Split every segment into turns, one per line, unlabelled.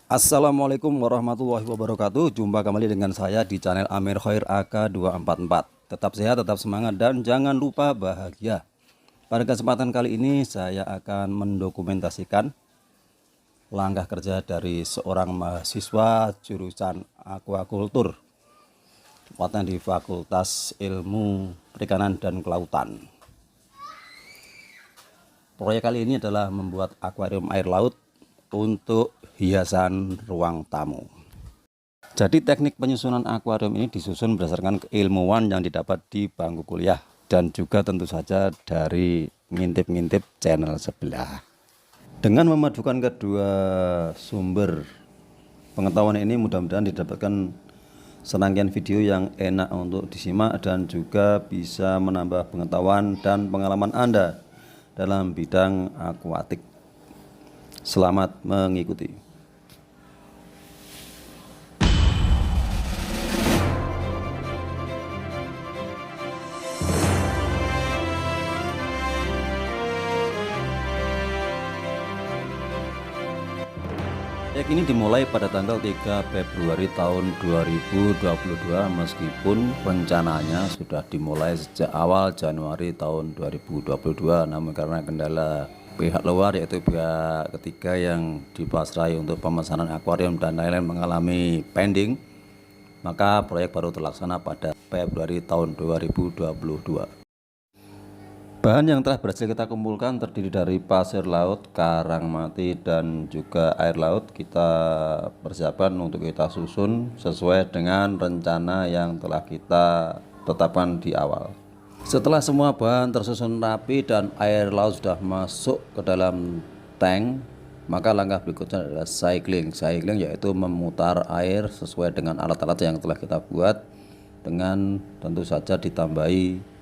Assalamualaikum warahmatullahi wabarakatuh. Jumpa kembali dengan saya di channel Amir Khair AK244. Tetap sehat, tetap semangat, dan jangan lupa bahagia. Pada kesempatan kali ini saya akan mendokumentasikan langkah kerja dari seorang mahasiswa jurusan aquaculture, tepatnya di Fakultas Ilmu Perikanan dan Kelautan. Proyek kali ini adalah membuat akuarium air laut untuk hiasan ruang tamu. Jadi teknik penyusunan akuarium ini disusun berdasarkan keilmuan yang didapat di bangku kuliah dan juga tentu saja dari ngintip-ngintip channel sebelah. Dengan memadukan kedua sumber pengetahuan ini, mudah-mudahan didapatkan serangkaian video yang enak untuk disimak dan juga bisa menambah pengetahuan dan pengalaman Anda dalam bidang akuatik. Selamat mengikuti. Proyek ini dimulai pada tanggal 3 Februari tahun 2022 meskipun rencananya sudah dimulai sejak awal Januari tahun 2022, namun karena kendala pihak luar yaitu pihak ketiga yang dipasrai untuk pemesanan akuarium dan lain-lain mengalami pending, maka proyek baru terlaksana pada Februari tahun 2022. Bahan yang telah berhasil kita kumpulkan terdiri dari pasir laut, karang mati, dan juga air laut. Kita persiapkan untuk kita susun sesuai dengan rencana yang telah kita tetapkan di awal. Setelah semua bahan tersusun rapi dan air laut sudah masuk ke dalam tank, maka langkah berikutnya adalah cycling. Cycling yaitu memutar air sesuai dengan alat-alat yang telah kita buat, dengan tentu saja ditambahi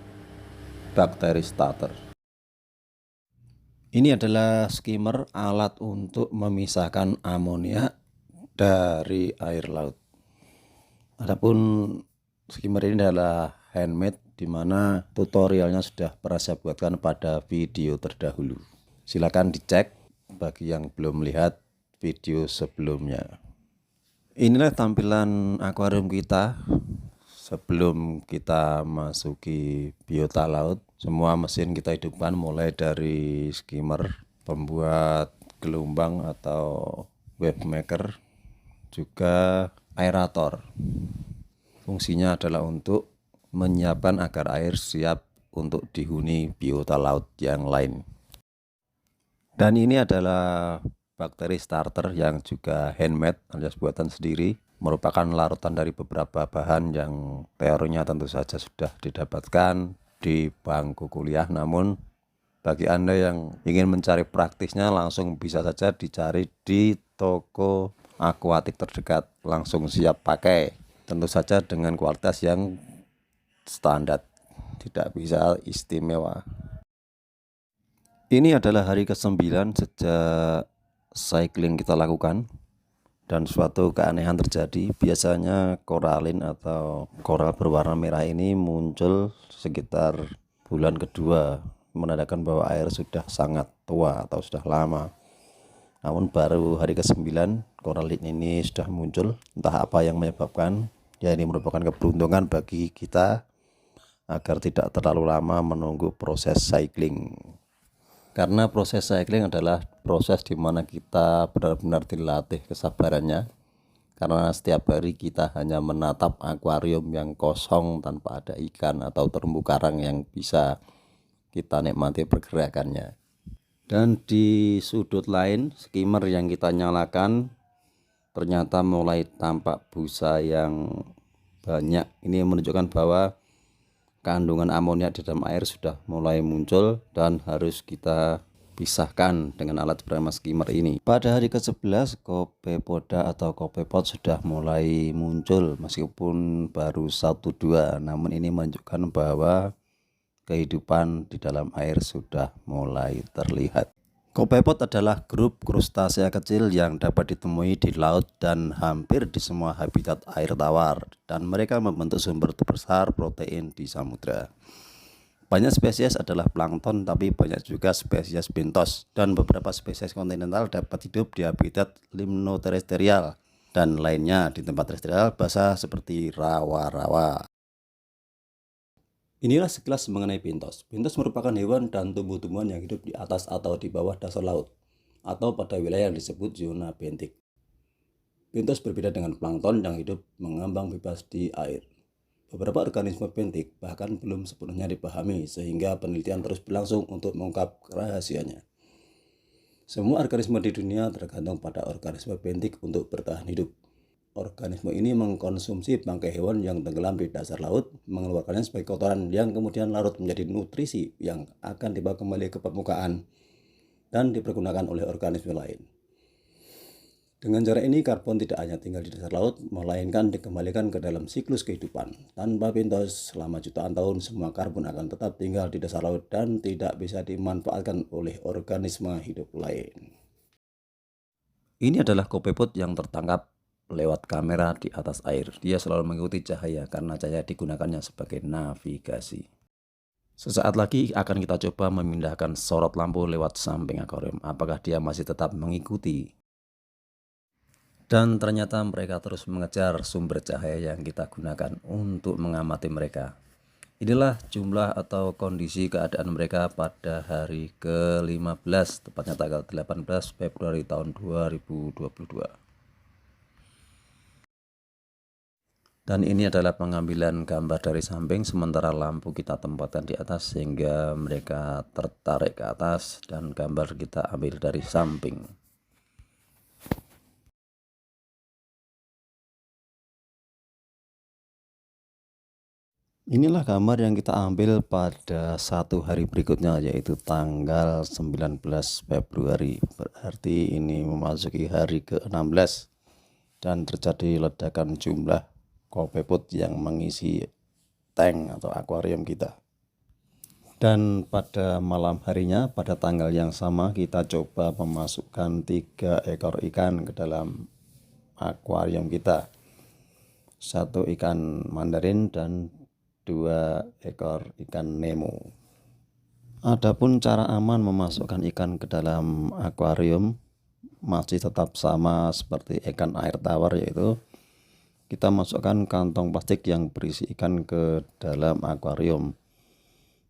bakteri starter. Ini adalah skimmer, alat untuk memisahkan amonia dari air laut. Adapun skimmer ini adalah handmade, di mana tutorialnya sudah pernah saya buatkan pada video terdahulu. Silakan dicek bagi yang belum melihat video sebelumnya. Inilah tampilan akuarium kita sebelum kita masuki biota laut. Semua mesin kita hidupkan, mulai dari skimmer, pembuat gelombang atau wave maker, juga aerator. Fungsinya adalah untuk menyiapkan agar air siap untuk dihuni biota laut yang lain. Dan ini adalah bakteri starter yang juga handmade alias buatan sendiri, merupakan larutan dari beberapa bahan yang teorinya tentu saja sudah didapatkan di bangku kuliah, namun bagi Anda yang ingin mencari praktisnya langsung bisa saja dicari di toko akuatik terdekat, langsung siap pakai, tentu saja dengan kualitas yang standar, tidak bisa istimewa. Ini adalah hari ke-9 sejak cycling kita lakukan, dan suatu keanehan terjadi. Biasanya koralin atau koral berwarna merah ini muncul sekitar bulan kedua, menandakan bahwa air sudah sangat tua atau sudah lama. Namun baru hari ke-9 koralin ini sudah muncul. Entah apa yang menyebabkan, ya ini merupakan keberuntungan bagi kita agar tidak terlalu lama menunggu proses cycling. Karena proses cycling adalah proses di mana kita benar-benar dilatih kesabarannya, karena setiap hari kita hanya menatap akuarium yang kosong tanpa ada ikan atau terumbu karang yang bisa kita nikmati pergerakannya. Dan di sudut lain, skimmer yang kita nyalakan ternyata mulai tampak busa yang banyak. Ini menunjukkan bahwa kandungan amonia di dalam air sudah mulai muncul dan harus kita pisahkan dengan alat bernama skimmer ini. Pada hari ke-11 copepoda atau copepod sudah mulai muncul, meskipun baru 1-2, namun ini menunjukkan bahwa kehidupan di dalam air sudah mulai terlihat. Copepod adalah grup krustasea kecil yang dapat ditemui di laut dan hampir di semua habitat air tawar, dan mereka membentuk sumber terbesar protein di samudra. Banyak spesies adalah plankton, tapi banyak juga spesies bentos, dan beberapa spesies kontinental dapat hidup di habitat limnoterestrial dan lainnya di tempat terestrial basah seperti rawa-rawa. Inilah sekilas mengenai bentos. Bentos merupakan hewan dan tumbuh-tumbuhan yang hidup di atas atau di bawah dasar laut, atau pada wilayah yang disebut zona bentik. Bentos berbeda dengan plankton yang hidup mengambang bebas di air. Beberapa organisme bentik bahkan belum sepenuhnya dipahami, sehingga penelitian terus berlangsung untuk mengungkap rahasianya. Semua organisme di dunia tergantung pada organisme bentik untuk bertahan hidup. Organisme ini mengkonsumsi bangkai hewan yang tenggelam di dasar laut, mengeluarkannya sebagai kotoran yang kemudian larut menjadi nutrisi yang akan dibawa kembali ke permukaan dan dipergunakan oleh organisme lain. Dengan cara ini, karbon tidak hanya tinggal di dasar laut, melainkan dikembalikan ke dalam siklus kehidupan. Tanpa bentos, selama jutaan tahun semua karbon akan tetap tinggal di dasar laut dan tidak bisa dimanfaatkan oleh organisme hidup lain. Ini adalah kopepot yang tertangkap lewat kamera di atas air. Dia selalu mengikuti cahaya karena cahaya digunakannya sebagai navigasi. Sesaat lagi akan kita coba memindahkan sorot lampu lewat samping akuarium. Apakah dia masih tetap mengikuti? Dan ternyata mereka terus mengejar sumber cahaya yang kita gunakan untuk mengamati mereka. Inilah jumlah atau kondisi keadaan mereka pada hari ke-15, tepatnya tanggal 18 Februari tahun 2022. Dan ini adalah pengambilan gambar dari samping, sementara lampu kita tempatkan di atas sehingga mereka tertarik ke atas, dan gambar kita ambil dari samping. Inilah gambar yang kita ambil pada satu hari berikutnya, yaitu tanggal 19 Februari. Berarti ini memasuki hari ke-16 dan terjadi ledakan jumlah kopepot yang mengisi tank atau akuarium kita. Dan pada malam harinya, pada tanggal yang sama, kita coba memasukkan 3 ekor ikan ke dalam akuarium kita. 1 ikan mandarin dan 2 ekor ikan Nemo. Adapun cara aman memasukkan ikan ke dalam akuarium masih tetap sama seperti ikan air tawar, yaitu kita masukkan kantong plastik yang berisi ikan ke dalam akuarium.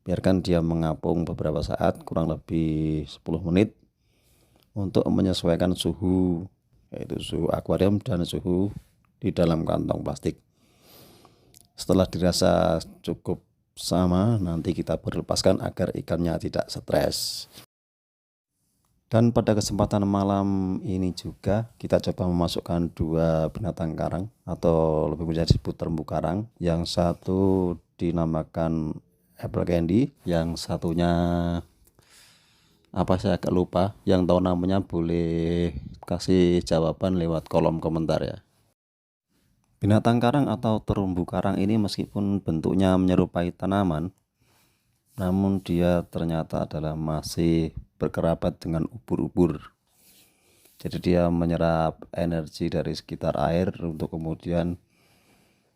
Biarkan dia mengapung beberapa saat, kurang lebih 10 menit, untuk menyesuaikan suhu, yaitu suhu akuarium dan suhu di dalam kantong plastik. Setelah dirasa cukup sama, nanti kita berlepaskan agar ikannya tidak stres. Dan pada kesempatan malam ini juga kita coba memasukkan 2 binatang karang, atau lebih mudah disebut terumbu karang. Yang satu dinamakan apple candy, yang satunya apa saya agak lupa. Yang tahu namanya boleh kasih jawaban lewat kolom komentar ya. Binatang karang atau terumbu karang ini meskipun bentuknya menyerupai tanaman, namun dia ternyata adalah masih berkerabat dengan ubur-ubur. Jadi dia menyerap energi dari sekitar air untuk kemudian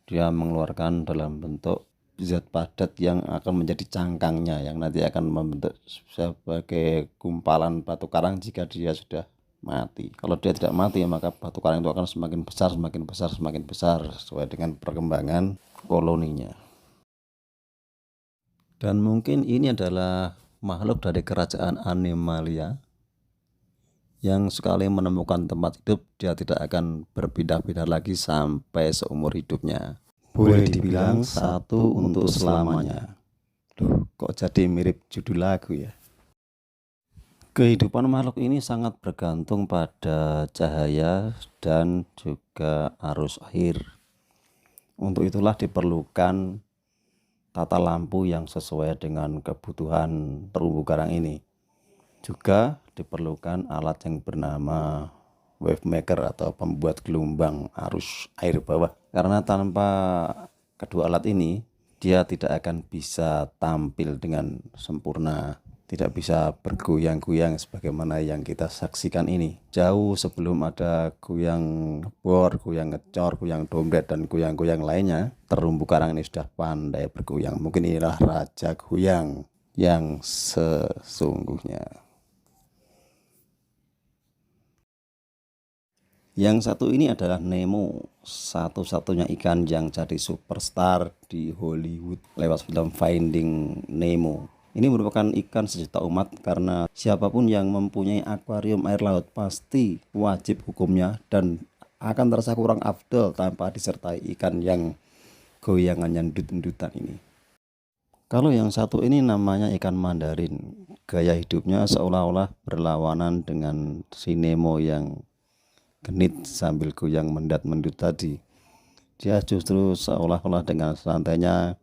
dia mengeluarkan dalam bentuk zat padat yang akan menjadi cangkangnya, yang nanti akan membentuk sebagai gumpalan batu karang jika dia sudah mati. Kalau dia tidak mati, maka batu karang itu akan semakin besar, semakin besar, semakin besar sesuai dengan perkembangan koloninya. Dan mungkin ini adalah makhluk dari kerajaan Animalia yang sekali menemukan tempat hidup, dia tidak akan berpindah-pindah lagi sampai seumur hidupnya. Boleh dibilang satu untuk selamanya. Duh, kok jadi mirip judul lagu ya. Kehidupan makhluk ini sangat bergantung pada cahaya dan juga arus air. Untuk itulah diperlukan tata lampu yang sesuai dengan kebutuhan terumbu karang ini. Juga diperlukan alat yang bernama wave maker atau pembuat gelombang arus air bawah. Karena tanpa kedua alat ini, dia tidak akan bisa tampil dengan sempurna tidak bisa bergoyang-goyang sebagaimana yang kita saksikan ini. Jauh sebelum ada goyang ngebor, goyang ngecor, goyang dompet, dan goyang-goyang lainnya, terumbu karang ini sudah pandai bergoyang. Mungkin inilah raja goyang yang sesungguhnya. Yang satu ini adalah Nemo, satu-satunya ikan yang jadi superstar di Hollywood lewat film Finding Nemo. Ini merupakan ikan sejuta umat karena siapapun yang mempunyai akuarium air laut pasti wajib hukumnya dan akan terasa kurang afdol tanpa disertai ikan yang goyangannya ndut-ndutan ini. Kalau yang satu ini namanya ikan mandarin. Gaya hidupnya seolah-olah berlawanan dengan si Nemo yang genit sambil goyang mendat-mendut tadi. Dia justru seolah-olah dengan santainya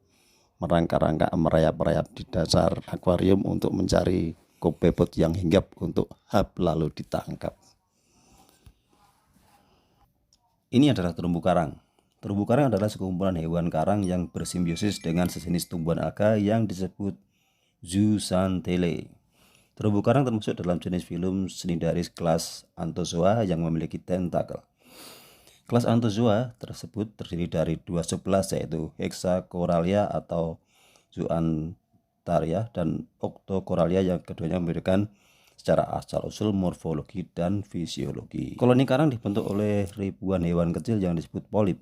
merangkak-rangkak merayap-rayap di dasar akuarium untuk mencari kopepot yang hinggap untuk hap lalu ditangkap. Ini adalah terumbu karang. Terumbu karang adalah sekumpulan hewan karang yang bersimbiosis dengan sejenis tumbuhan alga yang disebut zooxanthellae. Terumbu karang termasuk dalam jenis filum Cnidaris kelas Anthozoa yang memiliki tentakel. Kelas Anthozoa tersebut terdiri dari dua subkelas yaitu Hexacoralia atau Zooantheria dan Octocoralia yang keduanya memberikan secara asal-usul morfologi dan fisiologi. Koloni karang dibentuk oleh ribuan hewan kecil yang disebut polip.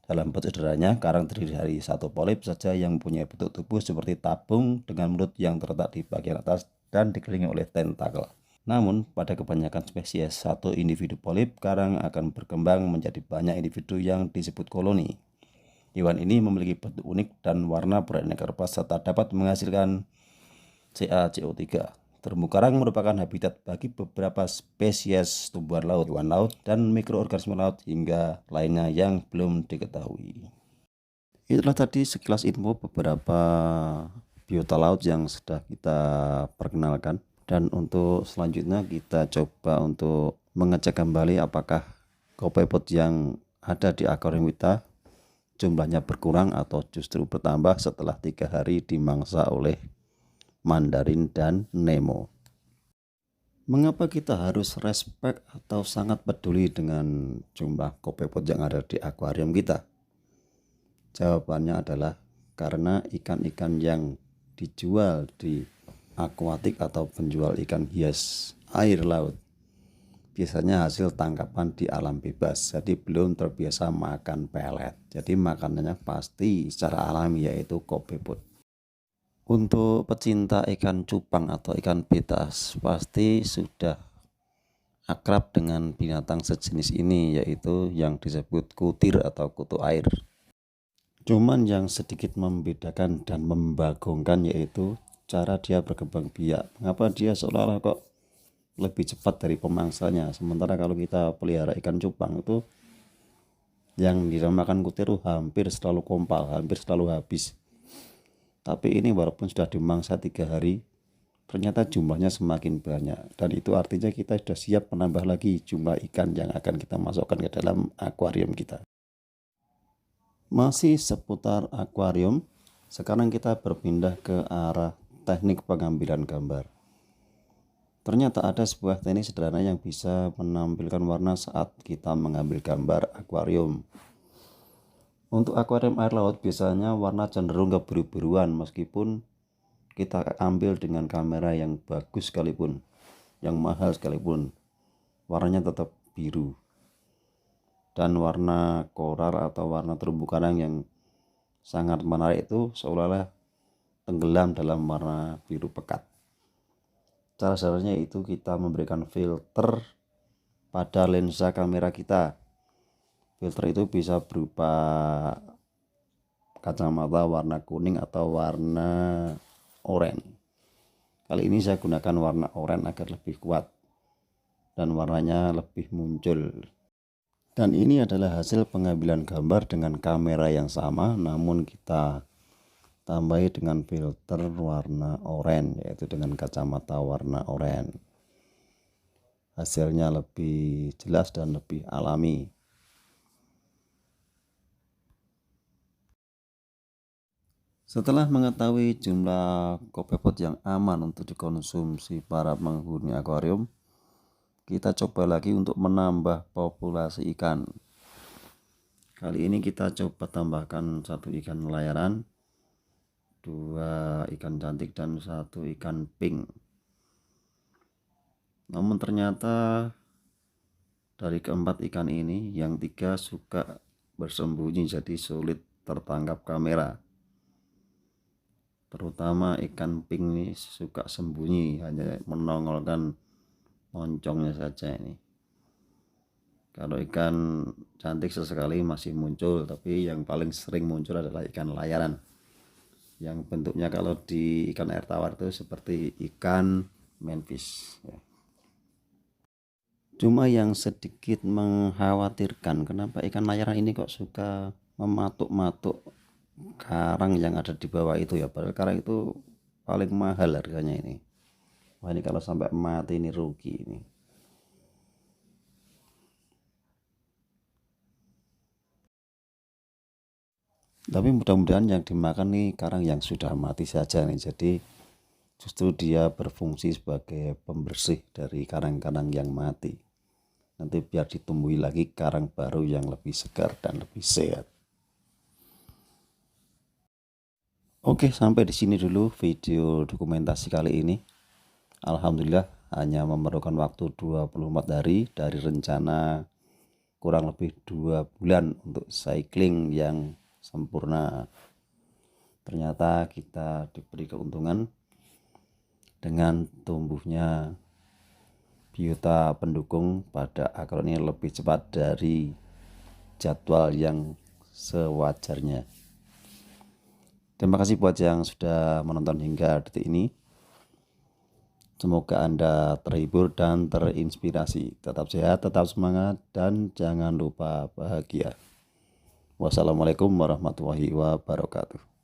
Dalam bentuk sederhananya, karang terdiri dari satu polip saja yang mempunyai bentuk tubuh seperti tabung dengan mulut yang terletak di bagian atas dan dikelilingi oleh tentakel. Namun, pada kebanyakan spesies, satu individu polip karang akan berkembang menjadi banyak individu yang disebut koloni. Hewan ini memiliki bentuk unik dan warna beraneka rupa serta dapat menghasilkan CaCO3. Terumbu karang merupakan habitat bagi beberapa spesies tumbuhan laut, hewan laut, dan mikroorganisme laut hingga lainnya yang belum diketahui. Itulah tadi sekilas info beberapa biota laut yang sudah kita perkenalkan. Dan untuk selanjutnya kita coba untuk mengecek kembali apakah kopepot yang ada di akuarium kita jumlahnya berkurang atau justru bertambah setelah 3 hari dimangsa oleh Mandarin dan Nemo. Mengapa kita harus respect atau sangat peduli dengan jumlah kopepot yang ada di akuarium kita? Jawabannya adalah karena ikan-ikan yang dijual di akuatik atau penjual ikan hias air laut biasanya hasil tangkapan di alam bebas, jadi belum terbiasa makan pelet. Jadi makanannya pasti secara alami yaitu kopepot. Untuk pecinta ikan cupang atau ikan betas pasti sudah akrab dengan binatang sejenis ini, yaitu yang disebut kutir atau kutu air. Cuman yang sedikit membedakan dan membagongkan yaitu cara dia berkembang biak. Mengapa dia seolah-olah kok lebih cepat dari pemangsanya, sementara kalau kita pelihara ikan cupang itu yang dinamakan kutir hampir selalu kompal, hampir selalu habis. Tapi ini walaupun sudah dimangsa 3 hari, ternyata jumlahnya semakin banyak, dan itu artinya kita sudah siap menambah lagi jumlah ikan yang akan kita masukkan ke dalam akuarium kita. Masih seputar akuarium, sekarang kita berpindah ke arah teknik pengambilan gambar. Ternyata ada sebuah teknik sederhana yang bisa menampilkan warna saat kita mengambil gambar akuarium. Untuk akuarium air laut biasanya warna cenderung kebiru-biruan meskipun kita ambil dengan kamera yang bagus sekalipun, yang mahal sekalipun, warnanya tetap biru. Dan warna koral atau warna terumbu karang yang sangat menarik itu seolah-olah tenggelam dalam warna biru pekat. Cara caranya itu kita memberikan filter pada lensa kamera kita. Filter itu bisa berupa kacamata warna kuning atau warna oranye. Kali ini saya gunakan warna oranye agar lebih kuat dan warnanya lebih muncul. Dan ini adalah hasil pengambilan gambar dengan kamera yang sama, namun kita tambahi dengan filter warna oranye, yaitu dengan kacamata warna oranye. Hasilnya lebih jelas dan lebih alami. Setelah mengetahui jumlah kopepot yang aman untuk dikonsumsi para penghuni akuarium, kita coba lagi untuk menambah populasi ikan. Kali ini kita coba tambahkan 1 ikan layaran, 2 ikan cantik, dan 1 ikan pink. Namun ternyata dari keempat ikan ini, yang 3 suka bersembunyi, jadi sulit tertangkap kamera. Terutama ikan pink ini suka sembunyi, hanya menongolkan moncongnya saja ini. Kalau ikan cantik sesekali masih muncul, tapi yang paling sering muncul adalah ikan layaran, yang bentuknya kalau di ikan air tawar itu seperti ikan manfish ya. Cuma yang sedikit mengkhawatirkan, kenapa ikan layaran ini kok suka mematuk-matuk karang yang ada di bawah itu ya, padahal karang itu paling mahal harganya ini. Wah, ini kalau sampai mati ini rugi ini. Tapi mudah-mudahan yang dimakan nih karang yang sudah mati saja nih, jadi justru dia berfungsi sebagai pembersih dari karang-karang yang mati. Nanti biar ditumbuhi lagi karang baru yang lebih segar dan lebih sehat. Oke, sampai di sini dulu video dokumentasi kali ini. Alhamdulillah hanya memerlukan waktu 24 hari dari rencana kurang lebih 2 bulan untuk cycling yang sempurna. Ternyata kita diberi keuntungan dengan tumbuhnya biota pendukung pada akar ini lebih cepat dari jadwal yang sewajarnya. Terima kasih buat yang sudah menonton hingga detik ini. Semoga Anda terhibur dan terinspirasi. Tetap sehat, tetap semangat, dan jangan lupa bahagia. Wassalamualaikum warahmatullahi wabarakatuh.